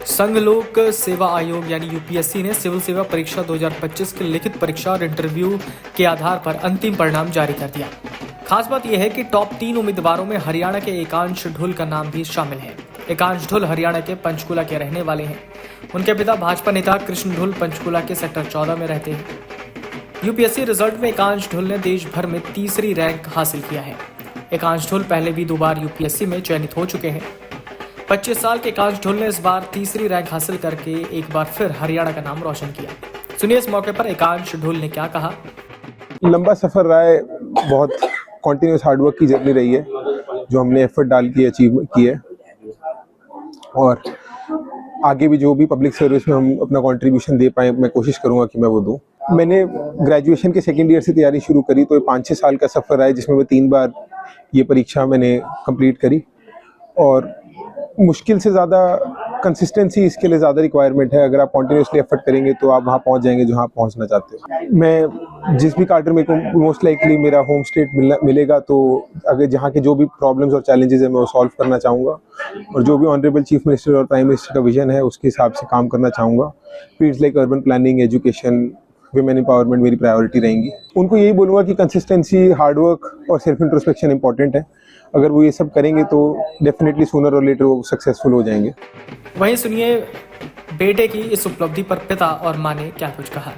संघ लोक सेवा आयोग यानी यूपीएससी ने सिविल सेवा परीक्षा 2025 की लिखित परीक्षा और इंटरव्यू के आधार पर अंतिम परिणाम जारी कर दिया। खास बात यह है कि टॉप 3 उम्मीदवारों में हरियाणा के एकांश ढुल का नाम भी शामिल है। एकांश ढुल हरियाणा के पंचकुला के रहने वाले हैं। उनके पिता भाजपा नेता कृष्ण ढुल पंचकुला के सेक्टर 14 में रहते हैं। यूपीएससी रिजल्ट में एकांश ढुल ने देश भर में तीसरी रैंक हासिल किया है। एकांश ढुल पहले भी 2 बार यूपीएससी में चयनित हो चुके हैं। 25 साल के एकांश ढुल ने इस बार तीसरी रैंक हासिल करके एक बार फिर हरियाणा का नाम रोशन किया। सुनिए इस मौके पर एकांश ढुल ने क्या कहा। लंबा सफर रहा है, बहुत कॉन्टिन्यूस हार्डवर्क की जर्नी रही है जो हमने एफर्ट डाल के अचीव की है, और आगे भी जो भी पब्लिक सर्विस में हम अपना कंट्रीब्यूशन दे पाए मैं कोशिश करूंगा कि मैं वो दूं। मैंने ग्रेजुएशन के सेकेंड ईयर से तैयारी शुरू करी, तो 5-6 साल का सफ़र रहा है जिसमें मैं 3 बार ये परीक्षा मैंने कंप्लीट करी, और मुश्किल से ज़्यादा कंसिस्टेंसी इसके लिए ज़्यादा रिक्वायरमेंट है। अगर आप कॉन्टिन्यूसली एफर्ट करेंगे तो आप वहाँ पहुँच जाएंगे जहाँ आप पहुँचना चाहते हो। मैं जिस भी कार्टर मेरे को मोस्ट लाइकली मेरा होम स्टेट मिलेगा, तो अगर जहाँ के जो भी प्रॉब्लम्स और चैलेंजेस है मैं वो सॉल्व करना चाहूँगा, और जो भी ऑनरेबल चीफ मिनिस्टर और प्राइम मिनिस्टर का विजन है उसके हिसाब से काम करना चाहूँगा। Fields like urban planning, education, women empowerment मेरी प्रायोरिटी रहेंगी। उनको यही बोलूँगा कि कंसिस्टेंसी, हार्डवर्क और सेल्फ इंट्रोस्पेक्शन इंपॉर्टेंट है। अगर वो ये सब करेंगे तो डेफिनेटली सूनर और लेटर वो सक्सेसफुल हो जाएंगे। वहीं सुनिए बेटे की इस उपलब्धि पर पिता और माँ ने क्या कुछ कहा।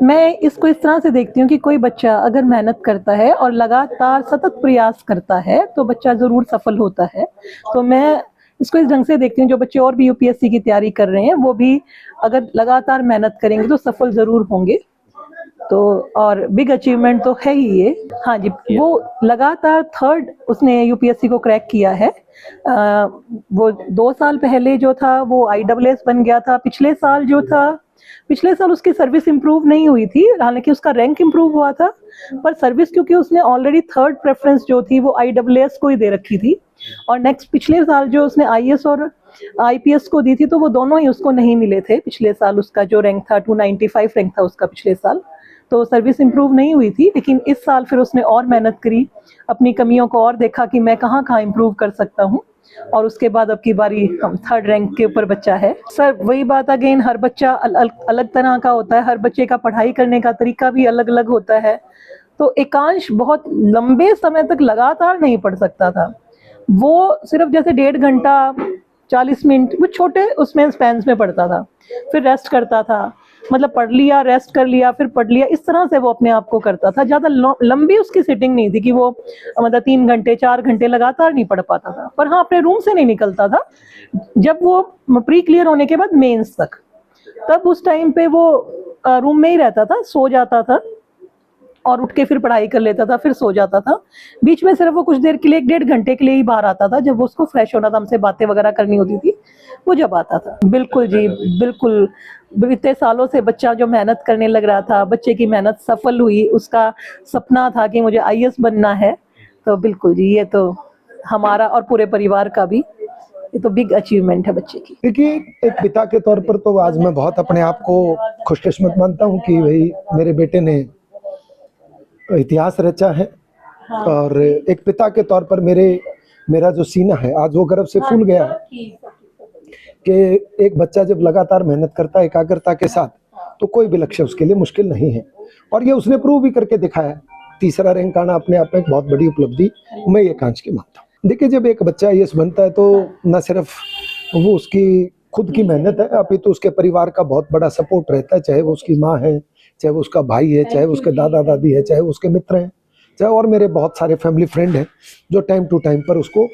मैं इसको इस तरह से देखती हूँ कि कोई बच्चा अगर मेहनत करता है और लगातार सतत प्रयास करता है तो बच्चा ज़रूर सफल होता है। तो मैं इसको इस ढंग से देखती हूँ, जो बच्चे और भी यूपीएससी की तैयारी कर रहे हैं वो भी अगर लगातार मेहनत करेंगे तो सफल ज़रूर होंगे। तो और बिग अचीवमेंट तो है ही ये। हाँ जी, वो लगातार 3rd उसने यूपीएससी को क्रैक किया है। वो 2 साल पहले जो था वो IAAS बन गया था। पिछले साल उसकी सर्विस इंप्रूव नहीं हुई थी, हालांकि उसका रैंक इंप्रूव हुआ था, पर सर्विस क्योंकि उसने ऑलरेडी 3rd प्रेफरेंस जो थी वो IAAS को ही दे रखी थी, और नेक्स्ट पिछले साल जो उसने IAS और IPS को दी थी तो वो दोनों ही उसको नहीं मिले थे। पिछले साल उसका जो रैंक था 295 रैंक था उसका पिछले साल, तो सर्विस इंप्रूव नहीं हुई थी। लेकिन इस साल फिर उसने और मेहनत करी, अपनी कमियों को और देखा कि मैं कहाँ कहाँ इम्प्रूव कर सकता हूँ, और उसके बाद अब की बारी 3rd रैंक के ऊपर बच्चा है। सर वही बात, अगेन हर बच्चा अलग तरह का होता है, हर बच्चे का पढ़ाई करने का तरीका भी अलग अलग होता है। तो एकांश बहुत लंबे समय तक लगातार नहीं पढ़ सकता था, वो सिर्फ जैसे 1.5 घंटा 40 मिनट वो छोटे उसमें स्पैन्स में पढ़ता था, फिर रेस्ट करता था, मतलब पढ़ लिया, रेस्ट कर लिया, फिर पढ़ लिया, इस तरह से वो अपने आप को करता था। ज़्यादा लंबी उसकी सिटिंग नहीं थी कि वो मतलब 3 घंटे 4 घंटे लगातार नहीं पढ़ पाता था। पर हाँ, अपने रूम से नहीं निकलता था जब वो प्री क्लियर होने के बाद मेंस तक, तब उस टाइम पे वो रूम में ही रहता था, सो जाता था और उठ के फिर पढ़ाई कर लेता था, फिर सो जाता था। बीच में सिर्फ वो कुछ देर के लिए 1-1.5 घंटे के लिए ही बाहर आता था, जब वो उसको फ्रेश होना था, हमसे बातें वगैरह करनी होती थी, वो जब आता था। बिल्कुल जी, बिल्कुल। इतने सालों से बच्चा जो मेहनत करने लग रहा था, बच्चे की मेहनत सफल हुई, उसका सपना था कि मुझे IAS बनना है, तो बिल्कुल जी, ये तो हमारा और पूरे परिवार का भी ये तो बिग अचीवमेंट है बच्चे की। देखिए, एक पिता के तौर पर तो आज मैं बहुत अपने आप को खुशकिस्मत मानता हूँ कि भाई मेरे बेटे ने इतिहास रचा है। हाँ। और एक पिता के तौर पर मेरा जो सीना है आज वो गर्व से फूल गया है कि एक बच्चा जब लगातार मेहनत करता है एकाग्रता के साथ, तो कोई भी लक्ष्य उसके लिए मुश्किल नहीं है, और ये उसने प्रूव भी करके दिखाया। 3रा रैंक आना अपने आप में एक बहुत बड़ी उपलब्धि मैं एकांश की मानता हूँ। देखिए, जब एक बच्चा IAS बनता है तो न सिर्फ वो उसकी खुद की मेहनत है, अभी तो उसके परिवार का बहुत बड़ा सपोर्ट रहता है, चाहे वो उसकी माँ है, चाहे वो उसका भाई है, चाहे वो उसके दादा दादी है, चाहे वो उसके मित्र हैं, चाहे और मेरे बहुत सारे फैमिली फ्रेंड हैं जो टाइम टू टाइम पर उसको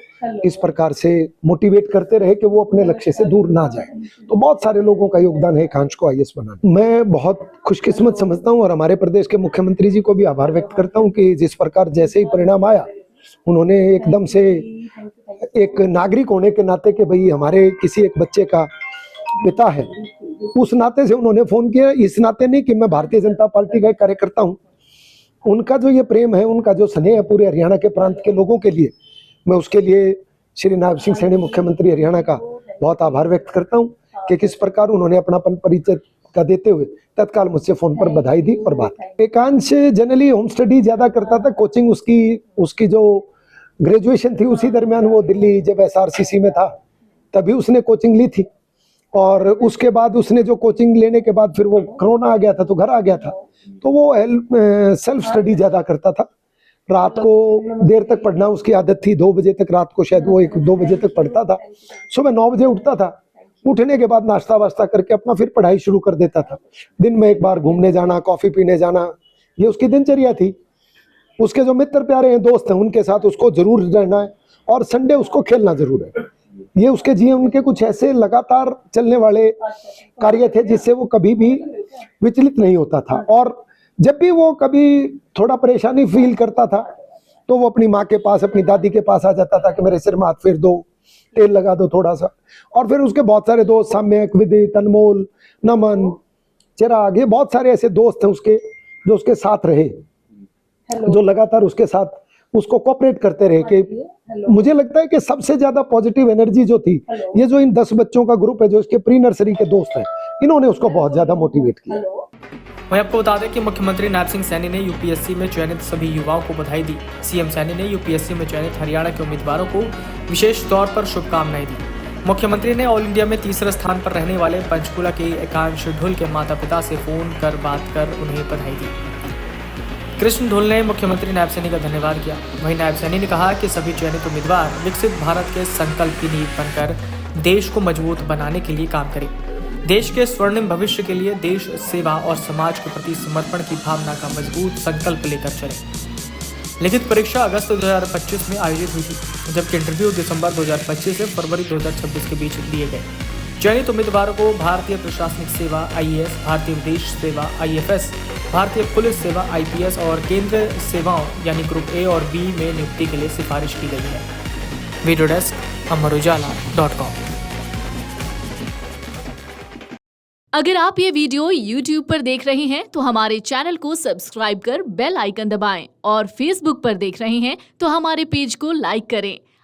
इस प्रकार से मोटिवेट करते रहे कि वो अपने लक्ष्य से दूर ना जाए। तो बहुत सारे लोगों का योगदान है एकांश को IAS बनाने। मैं बहुत खुशकिस्मत समझता हूँ और हमारे प्रदेश के मुख्यमंत्री जी को भी आभार व्यक्त करता हूँ कि जिस प्रकार जैसे ही परिणाम आया उन्होंने एकदम से एक नागरिक होने के नाते कि भाई हमारे किसी एक बच्चे का पिता है, उस नाते से उन्होंने फोन किया। इस नाते नहीं कि मैं भारतीय जनता पार्टी का एक कार्यकर्ता हूँ, उनका जो ये प्रेम है, उनका जो स्नेह है पूरे हरियाणा के प्रांत के लोगों के लिए, मैं उसके लिए श्री नायब सिंह सैनी मुख्यमंत्री हरियाणा का बहुत आभार व्यक्त करता हूँ कि किस प्रकार उन्होंने अपनापन परिचय का देते हुए तत्काल मुझसे फोन पर बधाई दी और बात की। एकांश जनरली होम स्टडी ज्यादा करता था, कोचिंग उसकी जो ग्रेजुएशन थी उसी दरमियान वो दिल्ली जब SRCC में था तभी उसने कोचिंग ली थी, और उसके बाद उसने जो कोचिंग लेने के बाद फिर वो कोरोना आ गया था तो घर आ गया था, तो वो सेल्फ स्टडी ज़्यादा करता था। रात को देर तक पढ़ना उसकी आदत थी, 2 बजे तक रात को शायद वो 1-2 बजे तक पढ़ता था। सुबह 9 बजे उठता था, उठने के बाद नाश्ता वाश्ता करके अपना फिर पढ़ाई शुरू कर देता था। दिन में एक बार घूमने जाना, कॉफ़ी पीने जाना, ये उसकी दिनचर्या थी। उसके जो मित्र प्यारे हैं, दोस्त हैं, उनके साथ उसको जरूर रहना है और संडे उसको खेलना जरूर है। ये उसके जीवन के कुछ ऐसे लगातार चलने वाले कार्य थे जिससे वो कभी भी विचलित नहीं होता था। और जब भी वो कभी थोड़ा परेशानी फील करता था तो वो अपनी माँ के पास, अपनी दादी के पास आ जाता था कि मेरे सिर में हाथ फेर दो, तेल लगा दो थोड़ा सा। और फिर उसके बहुत सारे दोस्त, साम्यक, विदित, अनमोल, नमन, चिराग, ये बहुत सारे ऐसे दोस्त हैं उसके जो उसके साथ रहे, जो लगातार उसके साथ उसको कोऑपरेट करते रहे। कि मुझे लगता है कि सबसे ज्यादा पॉजिटिव एनर्जी जो थी, ये जो इन 10 बच्चों का ग्रुप है जो इसके प्री नर्सरी के दोस्त हैं, इन्होंने उसको बहुत ज्यादा मोटिवेट किया। वहीं आपको बता दें कि मुख्यमंत्री नायब सिंह सैनी ने यूपीएससी में चयनित सभी युवाओं को बधाई दी। सीएम सैनी ने यूपीएससी में चयनित हरियाणा के उम्मीदवारों को विशेष तौर पर शुभकामनाएं दी। मुख्यमंत्री ने ऑल इंडिया में तीसरे स्थान पर रहने वाले पंचकूला के एकांश ढुल के माता पिता से फोन कर बात कर उन्हें बधाई दी। कृष्ण ढुल ने मुख्यमंत्री नायब सैनी का धन्यवाद किया। वहीं नायब सैनी ने कहा कि सभी चयनित उम्मीदवार विकसित भारत के संकल्प की नींव बनकर देश को मजबूत बनाने के लिए काम करें। देश के स्वर्णिम भविष्य के लिए देश सेवा और समाज के प्रति समर्पण की भावना का मजबूत संकल्प लेकर चले। लिखित परीक्षा अगस्त 2025 में आयोजित हुई थी, जबकि इंटरव्यू दिसंबर 2025 से फरवरी 2026 के बीच लिए गए। चयनित उम्मीदवारों को भारतीय प्रशासनिक सेवा IAS, भारतीय विदेश सेवा IFS, भारतीय पुलिस सेवा IPS और केंद्रीय सेवाओं यानी ग्रुप A और B में नियुक्ति के लिए सिफारिश की गई है। Video desk amarujala.com। अगर आप ये वीडियो YouTube पर देख रहे हैं तो हमारे चैनल को सब्सक्राइब कर बेल आइकन दबाएं और Facebook पर देख रहे हैं तो हमारे पेज को लाइक करें।